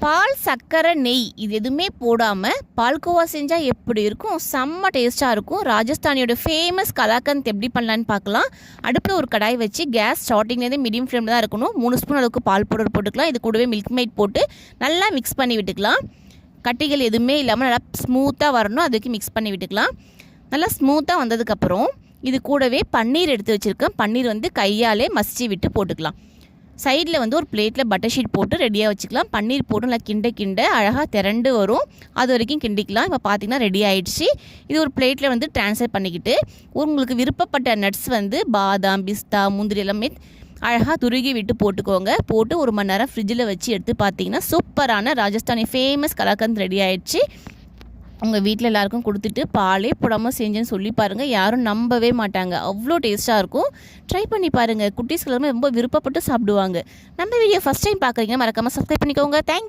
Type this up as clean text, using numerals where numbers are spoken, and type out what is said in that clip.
பால், சர்க்கரை, நெய் இது எதுவுமே போடாமல் பால்கோவா செஞ்சால் எப்படி இருக்கும்? செம்ம டேஸ்ட்டாக இருக்கும். ராஜஸ்தானியோட ஃபேமஸ் கலாக்கந்த் எப்படி பண்ணலான்னு பார்க்கலாம். அடுப்பில் ஒரு கடாய் வச்சு கேஸ் ஸ்டார்டிங்லேருந்து மீடியம் ஃப்ளேமில் தான் இருக்கணும். 3 ஸ்பூன் அளவுக்கு பால் பவுடர் போட்டுக்கலாம். இது கூடவே மில்க் மெய்ட் போட்டு நல்லா மிக்ஸ் பண்ணி விட்டுக்கலாம். கட்டிகள் எதுவுமே இல்லாமல் நல்லா ஸ்மூத்தாக வரணும், அதுக்கு மிக்ஸ் பண்ணி விட்டுக்கலாம். நல்லா ஸ்மூத்தாக வந்ததுக்கப்புறம் இது கூடவே பன்னீர் எடுத்து வச்சுருக்கேன். பன்னீர் கையாலே மசிச்சு விட்டு போட்டுக்கலாம். சைடில் ஒரு பிளேட்டில் பட்டர் ஷீட் போட்டு ரெடியாக வச்சுக்கலாம். பன்னீர் போட்டு நல்லா கிண்ட அழகாக திரண்டு வரும், அது வரைக்கும் கிண்டிக்கலாம். இப்போ பார்த்திங்கன்னா ரெடி ஆகிடுச்சு. இது ஒரு பிளேட்டில் ட்ரான்ஸ்ஃபர் பண்ணிக்கிட்டு உங்களுக்கு விருப்பப்பட்ட நட்ஸ் பாதாம், பிஸ்தா, முந்திரி எல்லாமே அழகாக துருகி விட்டு போட்டுக்கோங்க. போட்டு 1 மணி நேரம் ஃப்ரிட்ஜில் வச்சு எடுத்து பார்த்திங்கன்னா சூப்பரான ராஜஸ்தானி ஃபேமஸ் கலாக்கந்த் ரெடி ஆகிடுச்சு. உங்கள் வீட்டில் எல்லாருக்கும் கொடுத்துட்டு பாலே போடாமல் செஞ்சேன்னு சொல்லி பாருங்கள், யாரும் நம்பவே மாட்டாங்க. அவ்வளோ டேஸ்ட்டாக இருக்கும். ட்ரை பண்ணி பாருங்கள். குட்டீஸ்க்கு எல்லாமே ரொம்ப விருப்பப்பட்டு சாப்பிடுவாங்க. நம்ம வீடியோ ஃபஸ்ட் டைம் பார்க்குறீங்கன்னா மறக்காமல் சப்ஸ்கிரைப் பண்ணிக்கோங்க. தேங்க்யூ.